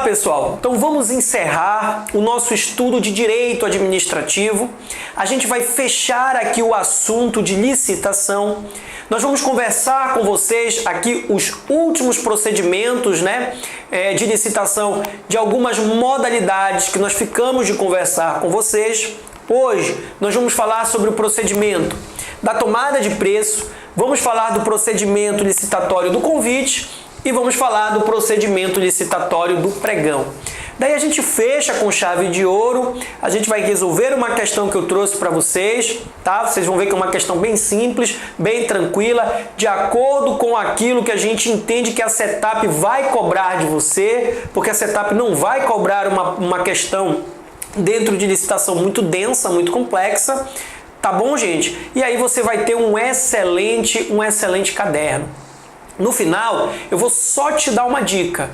pessoal, então vamos encerrar o nosso estudo de direito administrativo. A gente vai fechar aqui o assunto de licitação. Nós vamos conversar com vocês aqui os últimos procedimentos, de licitação, de algumas modalidades que nós ficamos de conversar com vocês. Hoje nós vamos falar sobre o procedimento da tomada de preço, vamos falar do procedimento licitatório do convite e vamos falar do procedimento licitatório do pregão. Daí a gente fecha com chave de ouro, a gente vai resolver uma questão que eu trouxe para vocês, tá? Vocês vão ver que é uma questão bem simples, bem tranquila, de acordo com aquilo que a gente entende que a CETAP vai cobrar de você, porque a CETAP não vai cobrar uma questão dentro de licitação muito densa, muito complexa, tá bom, gente? E aí você vai ter um excelente caderno. No final, eu vou só te dar uma dica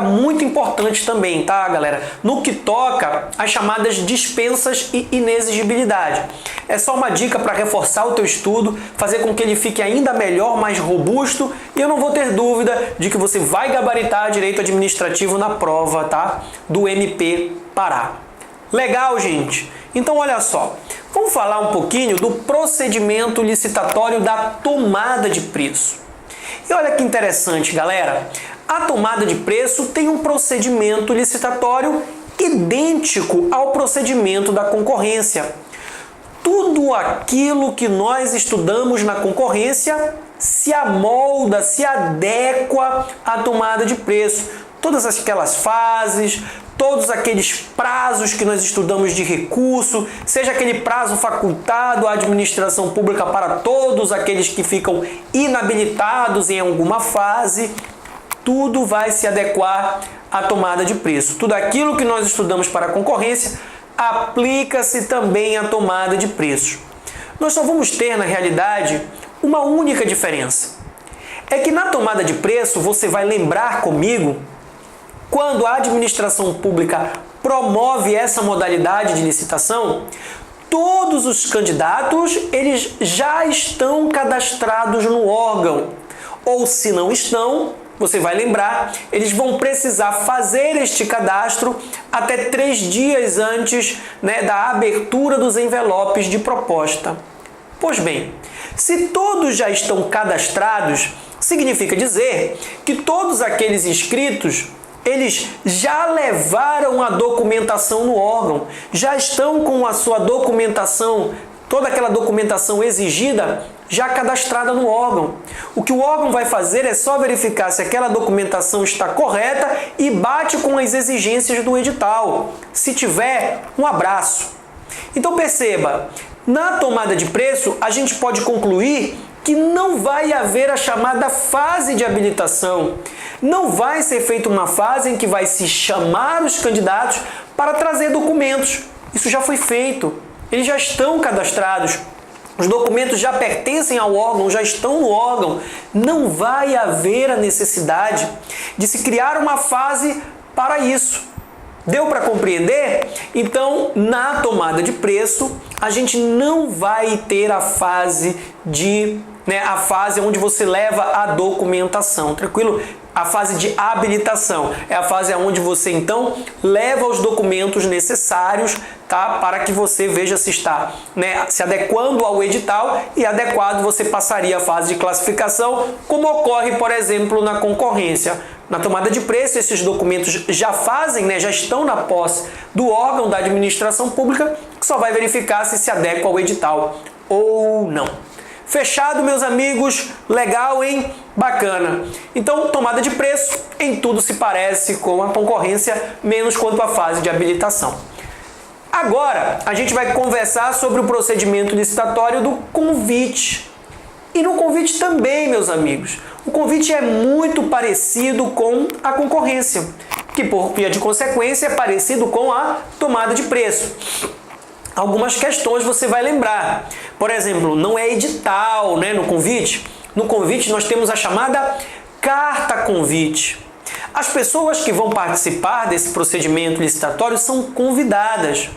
muito importante também, tá, galera? No que toca às chamadas dispensas e inexigibilidade. É só uma dica para reforçar o teu estudo, fazer com que ele fique ainda melhor, mais robusto, e eu não vou ter dúvida de que você vai gabaritar direito administrativo na prova, tá? Do MP Pará. Legal, gente? Então, olha só, vamos falar um pouquinho do procedimento licitatório da tomada de preço. E olha que interessante, galera, a tomada de preço tem um procedimento licitatório idêntico ao procedimento da concorrência. Tudo aquilo que nós estudamos na concorrência se amolda, se adequa à tomada de preço. Todas aquelas fases, todos aqueles prazos que nós estudamos de recurso, seja aquele prazo facultado à administração pública para todos aqueles que ficam inabilitados em alguma fase, tudo vai se adequar à tomada de preço. Tudo aquilo que nós estudamos para a concorrência aplica-se também à tomada de preço. Nós só vamos ter, na realidade, uma única diferença. É que na tomada de preço, você vai lembrar comigo, quando a administração pública promove essa modalidade de licitação, todos os candidatos eles já estão cadastrados no órgão. Ou se não estão, você vai lembrar, eles vão precisar fazer este cadastro até 3 dias antes, da abertura dos envelopes de proposta. Pois bem, se todos já estão cadastrados, significa dizer que todos aqueles inscritos eles já levaram a documentação no órgão, já estão com a sua documentação, toda aquela documentação exigida, já cadastrada no órgão. O que o órgão vai fazer é só verificar se aquela documentação está correta e bate com as exigências do edital. Se tiver, um abraço. Então perceba, na tomada de preço, a gente pode concluir que não vai haver a chamada fase de habilitação. Não vai ser feita uma fase em que vai se chamar os candidatos para trazer documentos. Isso já foi feito. Eles já estão cadastrados. Os documentos já pertencem ao órgão, já estão no órgão. Não vai haver a necessidade de se criar uma fase para isso. Deu para compreender? Então, na tomada de preço, a gente não vai ter a fase a fase onde você leva a documentação, tranquilo? A fase de habilitação é a fase onde você então leva os documentos necessários, tá? Para que você veja se está se adequando ao edital, e adequado você passaria a fase de classificação, como ocorre, por exemplo, na concorrência. Na tomada de preço, esses documentos já já estão na posse do órgão da administração pública, que só vai verificar se adequa ao edital ou não. Fechado, meus amigos? Legal, hein? Bacana. Então, tomada de preço em tudo se parece com a concorrência, menos quanto à fase de habilitação. Agora, a gente vai conversar sobre o procedimento licitatório do convite. E no convite também, meus amigos, o convite é muito parecido com a concorrência, que por via de consequência é parecido com a tomada de preço. Algumas questões você vai lembrar. Por exemplo, não é edital, no convite. No convite nós temos a chamada carta convite. As pessoas que vão participar desse procedimento licitatório são convidadas.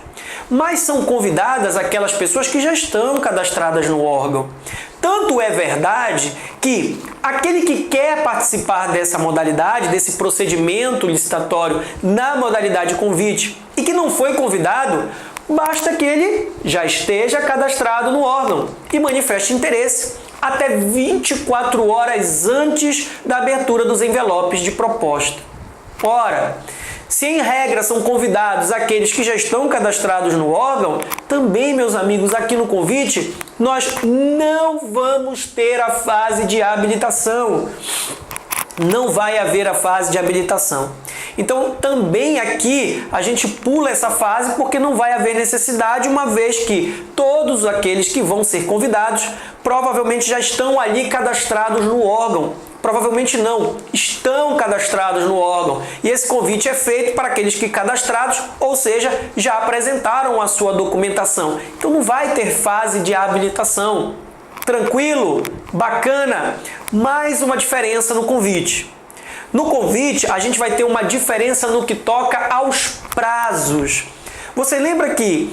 Mas são convidadas aquelas pessoas que já estão cadastradas no órgão. Tanto é verdade que aquele que quer participar dessa modalidade, desse procedimento licitatório na modalidade convite e que não foi convidado, basta que ele já esteja cadastrado no órgão e manifeste interesse até 24 horas antes da abertura dos envelopes de proposta. Ora, se em regra são convidados aqueles que já estão cadastrados no órgão, também, meus amigos, aqui no convite, nós não vamos ter a fase de habilitação. Não vai haver a fase de habilitação. Então, também aqui a gente pula essa fase porque não vai haver necessidade, uma vez que todos aqueles que vão ser convidados provavelmente já estão ali cadastrados no órgão. Provavelmente não, estão cadastrados no órgão. E esse convite é feito para aqueles que cadastrados, ou seja, já apresentaram a sua documentação. Então não vai ter fase de habilitação. Tranquilo? Bacana? Mais uma diferença no convite. No convite, a gente vai ter uma diferença no que toca aos prazos. Você lembra que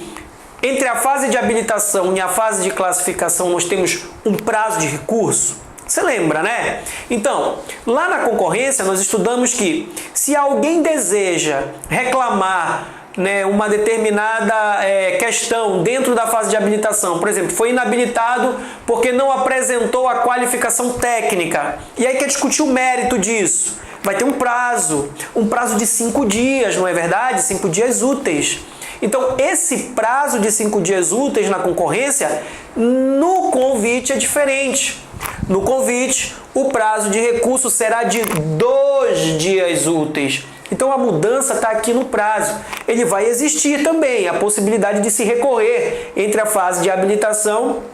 entre a fase de habilitação e a fase de classificação nós temos um prazo de recurso? Você lembra, né? Então, lá na concorrência nós estudamos que se alguém deseja reclamar, né, uma determinada questão dentro da fase de habilitação, por exemplo, foi inabilitado porque não apresentou a qualificação técnica, e aí quer discutir o mérito disso, vai ter um prazo de 5 dias, não é verdade? 5 dias úteis. Então, esse prazo de 5 dias úteis na concorrência, no convite é diferente. No convite, o prazo de recurso será de 2 dias úteis. Então a mudança está aqui no prazo. Ele vai existir também a possibilidade de se recorrer entre a fase de habilitação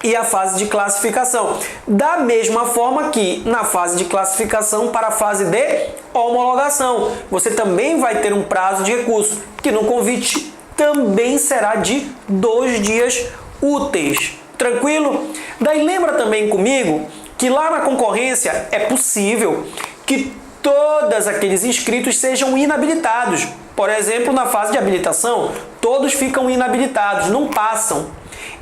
e a fase de classificação. Da mesma forma que na fase de classificação para a fase de homologação, você também vai ter um prazo de recurso, que no convite também será de 2 dias úteis. Tranquilo? Daí lembra também comigo que lá na concorrência é possível que todos aqueles inscritos sejam inabilitados. Por exemplo, na fase de habilitação, todos ficam inabilitados, não passam.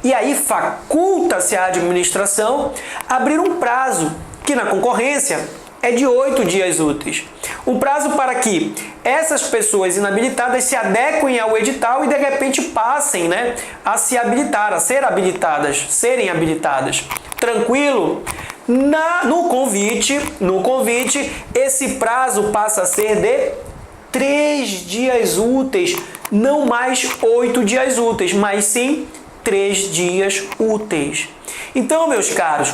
E aí faculta-se à administração abrir um prazo, que na concorrência é de 8 dias úteis. Um prazo para que essas pessoas inabilitadas se adequem ao edital e de repente passem, né, a se habilitar, a ser habilitadas, serem habilitadas. Tranquilo? No convite, esse prazo passa a ser de 3 dias úteis, não mais 8 dias úteis, mas sim 3 dias úteis. Então, meus caros,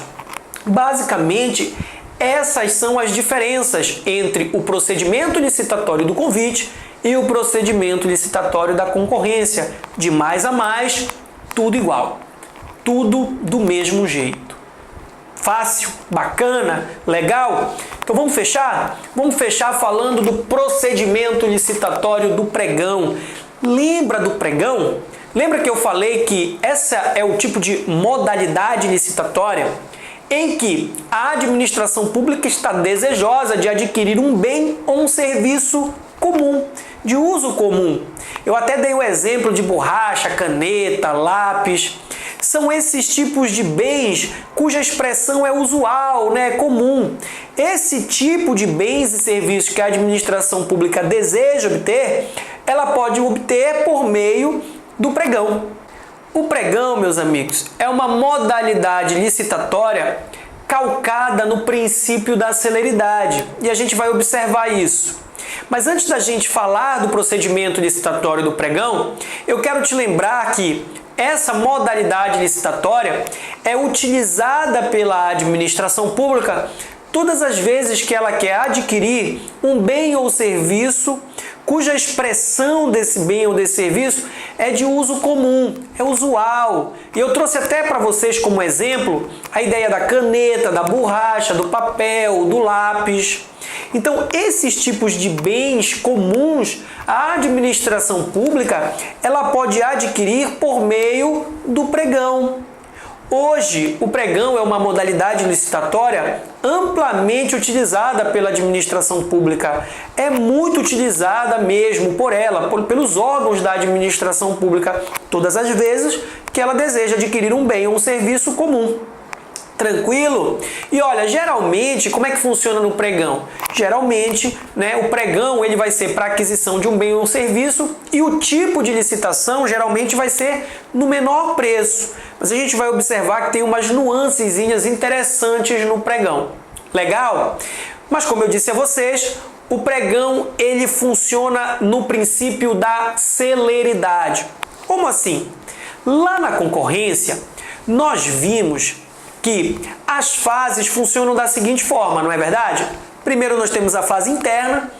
basicamente, essas são as diferenças entre o procedimento licitatório do convite e o procedimento licitatório da concorrência. De mais a mais, tudo igual. Tudo do mesmo jeito. Fácil, bacana, legal? Então vamos fechar? Vamos fechar falando do procedimento licitatório do pregão. Lembra do pregão? Lembra que eu falei que essa é o tipo de modalidade licitatória em que a administração pública está desejosa de adquirir um bem ou um serviço comum, de uso comum. Eu até dei o exemplo de borracha, caneta, lápis. São esses tipos de bens cuja expressão é usual, né, comum. Esse tipo de bens e serviços que a administração pública deseja obter, ela pode obter por meio do pregão. O pregão, meus amigos, é uma modalidade licitatória calcada no princípio da celeridade, e a gente vai observar isso. Mas antes da gente falar do procedimento licitatório do pregão, eu quero te lembrar que essa modalidade licitatória é utilizada pela administração pública todas as vezes que ela quer adquirir um bem ou serviço cuja expressão desse bem ou desse serviço é de uso comum, é usual. E eu trouxe até para vocês como exemplo a ideia da caneta, da borracha, do papel, do lápis. Então, esses tipos de bens comuns, a administração pública, ela pode adquirir por meio do pregão. Hoje, o pregão é uma modalidade licitatória amplamente utilizada pela administração pública. É muito utilizada mesmo por ela, pelos órgãos da administração pública, todas as vezes que ela deseja adquirir um bem ou um serviço comum. Tranquilo? E olha, geralmente, como é que funciona no pregão? Geralmente, o pregão ele vai ser para aquisição de um bem ou um serviço e o tipo de licitação geralmente vai ser no menor preço. Mas a gente vai observar que tem umas nuancezinhas interessantes no pregão. Legal? Mas como eu disse a vocês, o pregão ele funciona no princípio da celeridade. Como assim? Lá na concorrência, nós vimos que as fases funcionam da seguinte forma, não é verdade? Primeiro nós temos a fase interna,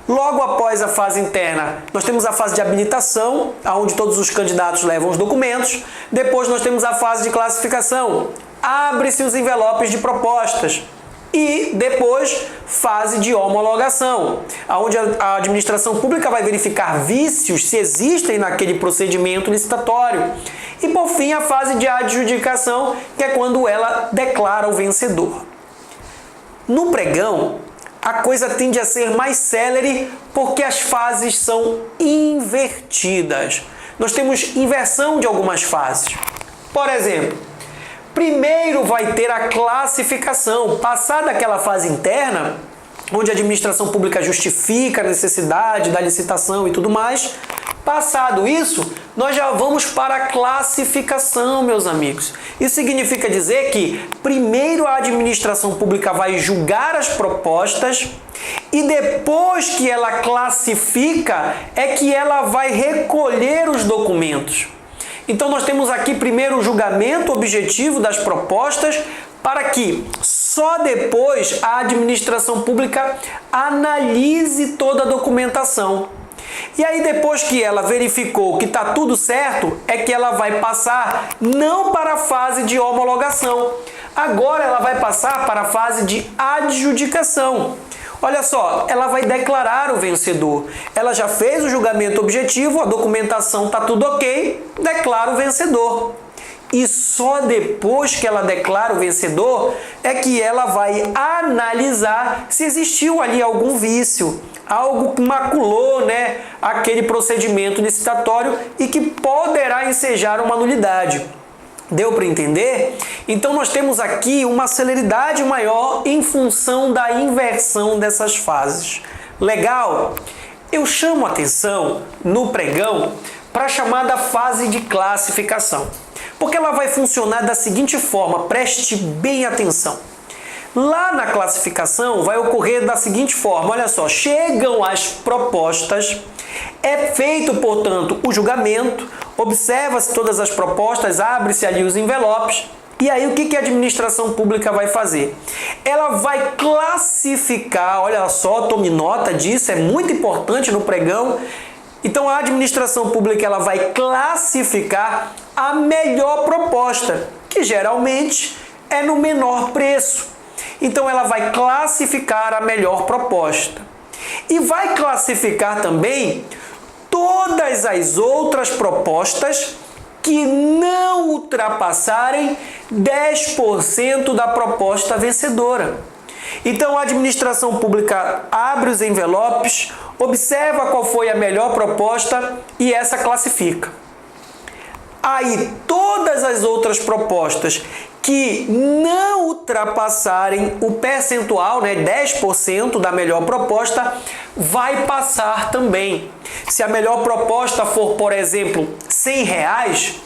logo após a fase interna nós temos a fase de habilitação, onde todos os candidatos levam os documentos, depois nós temos a fase de classificação, abre-se os envelopes de propostas e depois fase de homologação, onde a administração pública vai verificar vícios se existem naquele procedimento licitatório. E por fim a fase de adjudicação, que é quando ela declara o vencedor. No pregão, a coisa tende a ser mais célere porque as fases são invertidas. Nós temos inversão de algumas fases. Por exemplo, primeiro vai ter a classificação. Passada aquela fase interna, onde a administração pública justifica a necessidade da licitação e tudo mais, passado isso, nós já vamos para a classificação, meus amigos. Isso significa dizer que primeiro a administração pública vai julgar as propostas e depois que ela classifica é que ela vai recolher os documentos. Então nós temos aqui primeiro o julgamento objetivo das propostas para que só depois a administração pública analise toda a documentação. E aí depois que ela verificou que está tudo certo, é que ela vai passar não para a fase de homologação. Agora ela vai passar para a fase de adjudicação. Olha só, ela vai declarar o vencedor. Ela já fez o julgamento objetivo, a documentação está tudo ok, declara o vencedor. E só depois que ela declara o vencedor é que ela vai analisar se existiu ali algum vício, algo que maculou, aquele procedimento licitatório e que poderá ensejar uma nulidade. Deu para entender? Então nós temos aqui uma celeridade maior em função da inversão dessas fases. Legal? Eu chamo a atenção no pregão para a chamada fase de classificação, porque ela vai funcionar da seguinte forma, preste bem atenção. Lá na classificação vai ocorrer da seguinte forma, olha só, chegam as propostas, é feito, portanto, o julgamento, observa-se todas as propostas, abre-se ali os envelopes, e aí o que a administração pública vai fazer? Ela vai classificar, olha só, tome nota disso, é muito importante no pregão. Então a administração pública ela vai classificar a melhor proposta, que geralmente é no menor preço. Então ela vai classificar a melhor proposta. E vai classificar também todas as outras propostas que não ultrapassarem 10% da proposta vencedora. Então a administração pública abre os envelopes, observa qual foi a melhor proposta e essa classifica. Aí todas as outras propostas que não ultrapassarem o percentual, 10% da melhor proposta, vai passar também. Se a melhor proposta for, por exemplo, R$100,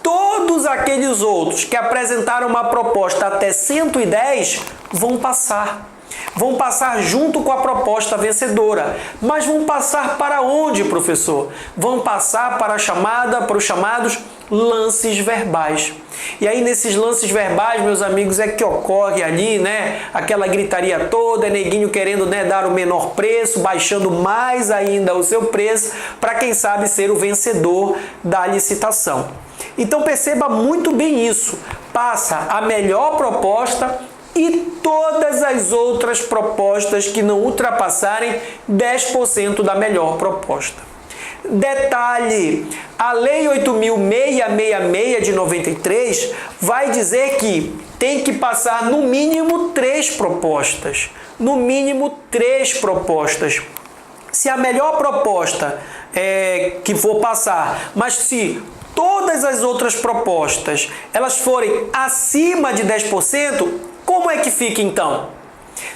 todos aqueles outros que apresentaram uma proposta até 110 vão passar. Vão passar junto com a proposta vencedora. Mas vão passar para onde, professor? Vão passar para os chamados lances verbais. E aí nesses lances verbais, meus amigos, é que ocorre ali, aquela gritaria toda, neguinho querendo, dar o menor preço, baixando mais ainda o seu preço, para quem sabe ser o vencedor da licitação. Então perceba muito bem isso. Passa a melhor proposta e todas as outras propostas que não ultrapassarem 10% da melhor proposta. Detalhe, a Lei 8.666 de 93 vai dizer que tem que passar no mínimo 3 propostas. No mínimo 3 propostas. Se a melhor proposta que for passar, mas se todas as outras propostas elas forem acima de 10%, como é que fica então?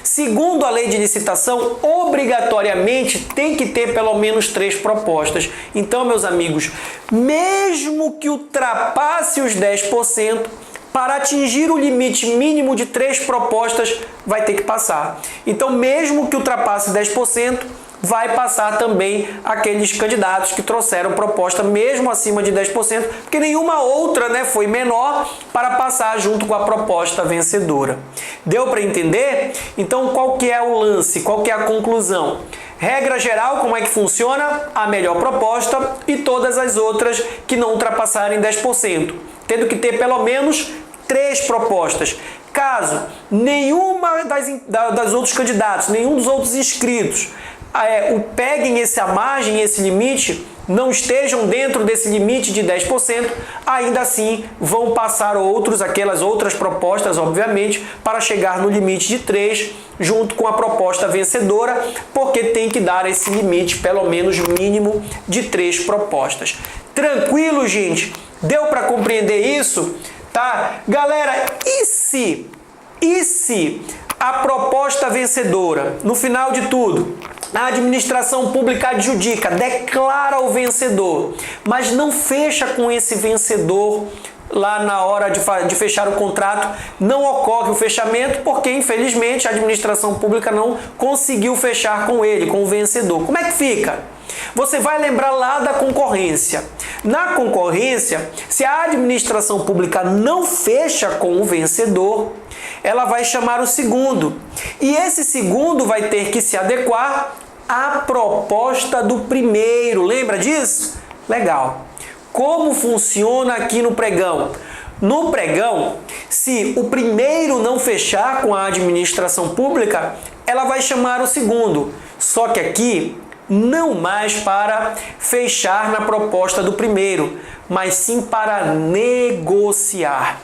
Segundo a lei de licitação, obrigatoriamente tem que ter pelo menos 3 propostas. Então, meus amigos, mesmo que ultrapasse os 10%, para atingir o limite mínimo de 3 propostas, vai ter que passar. Então, mesmo que ultrapasse 10%, vai passar também aqueles candidatos que trouxeram proposta mesmo acima de 10%, porque nenhuma outra, foi menor para passar junto com a proposta vencedora. Deu para entender? Então, qual que é o lance? Qual que é a conclusão? Regra geral, como é que funciona? A melhor proposta e todas as outras que não ultrapassarem 10%, tendo que ter pelo menos 3 propostas. Caso nenhuma das outros candidatos, nenhum dos outros inscritos peguem essa margem, esse limite, não estejam dentro desse limite de 10%, ainda assim vão passar aquelas outras propostas, obviamente, para chegar no limite de 3, junto com a proposta vencedora, porque tem que dar esse limite, pelo menos mínimo, de 3 propostas. Tranquilo, gente? Deu para compreender isso? Tá? Galera, e se a proposta vencedora, no final de tudo, a administração pública adjudica, declara o vencedor, mas não fecha com esse vencedor lá na hora de fechar o contrato, não ocorre o fechamento porque, infelizmente, a administração pública não conseguiu fechar com ele, com o vencedor. Como é que fica? Você vai lembrar lá da concorrência. Na concorrência, se a administração pública não fecha com o vencedor, ela vai chamar o segundo. E esse segundo vai ter que se adequar à proposta do primeiro. Lembra disso? Legal. Como funciona aqui no pregão? No pregão, se o primeiro não fechar com a administração pública, ela vai chamar o segundo. Só que aqui, não mais para fechar na proposta do primeiro, mas sim para negociar.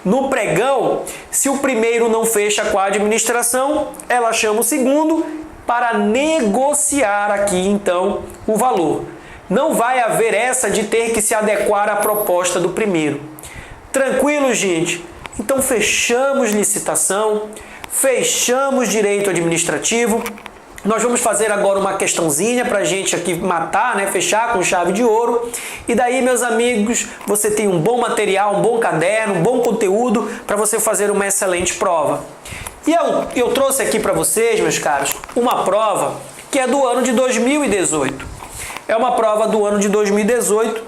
No pregão, se o primeiro não fecha com a administração, ela chama o segundo para negociar aqui, então, o valor. Não vai haver essa de ter que se adequar à proposta do primeiro. Tranquilo, gente? Então, fechamos licitação, fechamos direito administrativo. Nós vamos fazer agora uma questãozinha para a gente aqui matar, fechar com chave de ouro. E daí, meus amigos, você tem um bom material, um bom caderno, um bom conteúdo para você fazer uma excelente prova. E eu trouxe aqui para vocês, meus caros, uma prova que é do ano de 2018. É uma prova do ano de 2018.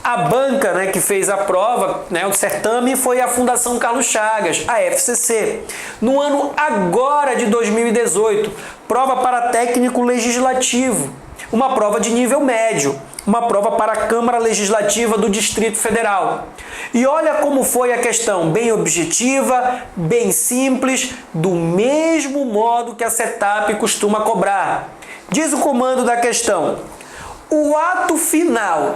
A banca que fez a prova, o certame, foi a Fundação Carlos Chagas, a FCC. No ano agora de 2018, prova para técnico legislativo, uma prova de nível médio, uma prova para a Câmara Legislativa do Distrito Federal. E olha como foi a questão, bem objetiva, bem simples, do mesmo modo que a CETAP costuma cobrar. Diz o comando da questão: o ato final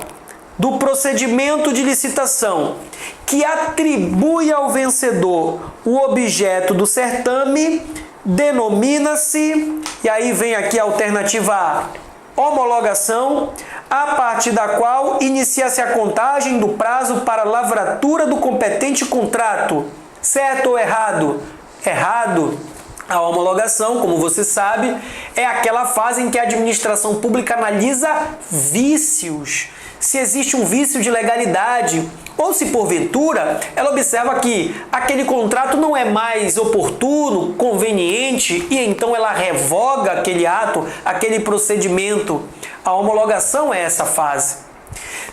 do procedimento de licitação que atribui ao vencedor o objeto do certame denomina-se, e aí vem aqui a alternativa A, homologação, a partir da qual inicia-se a contagem do prazo para lavratura do competente contrato. Certo ou errado? Errado. A homologação, como você sabe, é aquela fase em que a administração pública analisa vícios. Se existe um vício de legalidade, ou se porventura ela observa que aquele contrato não é mais oportuno, conveniente, e então ela revoga aquele ato, aquele procedimento. A homologação é essa fase.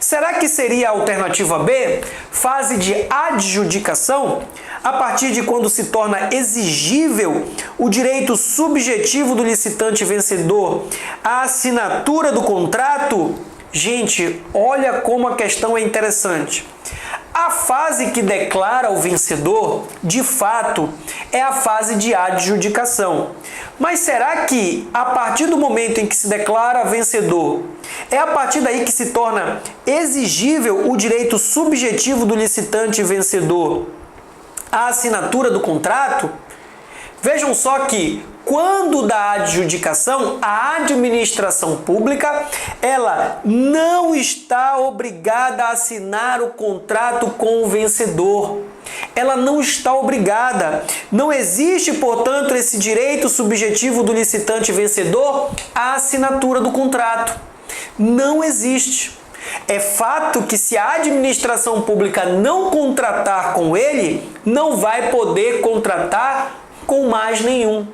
Será que seria a alternativa B, fase de adjudicação, a partir de quando se torna exigível o direito subjetivo do licitante vencedor à assinatura do contrato? Gente, olha como a questão é interessante. A fase que declara o vencedor, de fato, é a fase de adjudicação. Mas será que, a partir do momento em que se declara vencedor, é a partir daí que se torna exigível o direito subjetivo do licitante vencedor à assinatura do contrato? Vejam só que quando da adjudicação, a administração pública, ela não está obrigada a assinar o contrato com o vencedor. Ela não está obrigada. Não existe, portanto, esse direito subjetivo do licitante vencedor à assinatura do contrato. Não existe. É fato que se a administração pública não contratar com ele, não vai poder contratar com mais nenhum.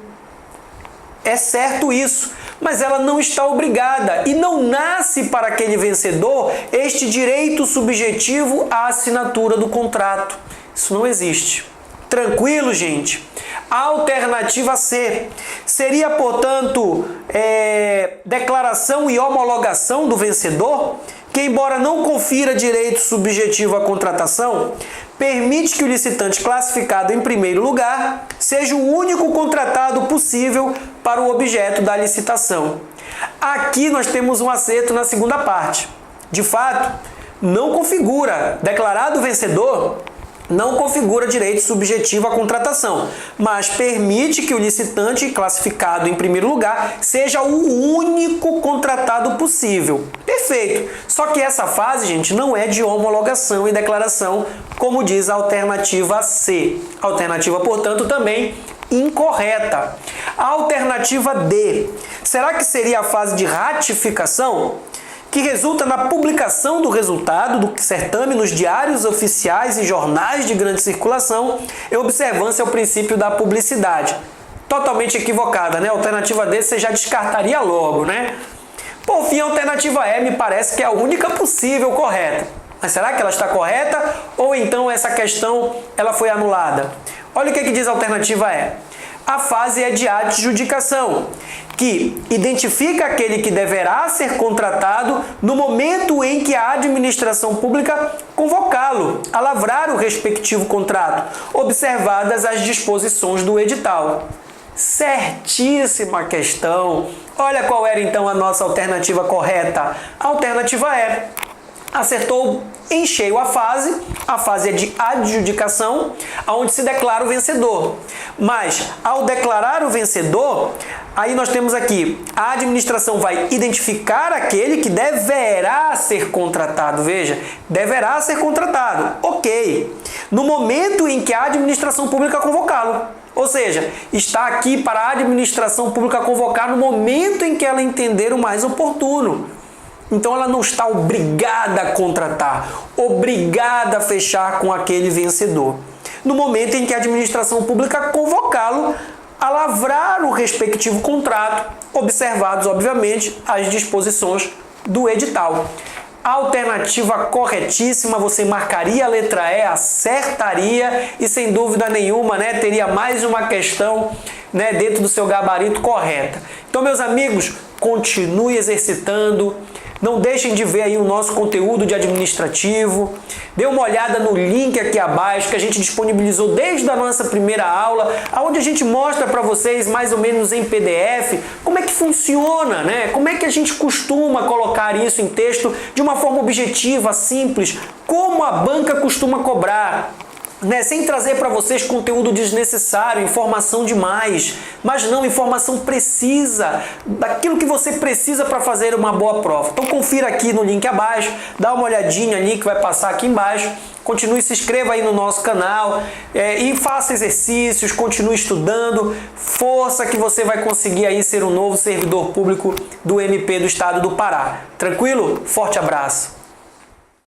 É certo isso, mas ela não está obrigada e não nasce para aquele vencedor este direito subjetivo à assinatura do contrato. Isso não existe. Tranquilo, gente? A alternativa C seria, portanto, declaração e homologação do vencedor, que, embora não confira direito subjetivo à contratação, permite que o licitante classificado em primeiro lugar seja o único contratado possível para o objeto da licitação. Aqui nós temos um acerto na segunda parte. De fato, não configura declarado vencedor, não configura direito subjetivo à contratação, mas permite que o licitante classificado em primeiro lugar seja o único contratado possível. Perfeito! Só que essa fase, gente, não é de homologação e declaração, como diz a alternativa C. A alternativa, portanto, também incorreta. A alternativa D. Será que seria a fase de ratificação? Que resulta na publicação do resultado do certame nos diários oficiais e jornais de grande circulação em observância ao princípio da publicidade. Totalmente equivocada, né? A alternativa D você já descartaria logo, né? Por fim, a alternativa E me parece que é a única possível correta. Mas será que ela está correta ou então essa questão ela foi anulada? Olha o que diz a alternativa E. A fase é de adjudicação, que identifica aquele que deverá ser contratado no momento em que a administração pública convocá-lo a lavrar o respectivo contrato, observadas as disposições do edital. Certíssima questão! Olha qual era então a nossa alternativa correta. A alternativa E. Acertou em cheio a fase é de adjudicação, onde se declara o vencedor. Mas, ao declarar o vencedor, aí nós temos aqui, a administração vai identificar aquele que deverá ser contratado. Veja, deverá ser contratado. Ok. No momento em que a administração pública convocá-lo. Ou seja, está aqui para a administração pública convocar no momento em que ela entender o mais oportuno. Então ela não está obrigada a contratar, obrigada a fechar com aquele vencedor. No momento em que a administração pública convocá-lo a lavrar o respectivo contrato, observados, obviamente, as disposições do edital. A alternativa corretíssima, você marcaria a letra E, acertaria e sem dúvida nenhuma, né, teria mais uma questão, né, dentro do seu gabarito correta. Então, meus amigos, continue exercitando. Não deixem de ver aí o nosso conteúdo de administrativo. Dê uma olhada no link aqui abaixo que a gente disponibilizou desde a nossa primeira aula, onde a gente mostra para vocês mais ou menos em PDF como é que funciona, né? Como é que a gente costuma colocar isso em texto de uma forma objetiva, simples, como a banca costuma cobrar. Né, sem trazer para vocês conteúdo desnecessário, informação demais, mas não informação precisa, daquilo que você precisa para fazer uma boa prova. Então confira aqui no link abaixo, dá uma olhadinha ali que vai passar aqui embaixo, continue, se inscreva aí no nosso canal e faça exercícios, continue estudando, força que você vai conseguir aí ser um novo servidor público do MP do Estado do Pará. Tranquilo? Forte abraço!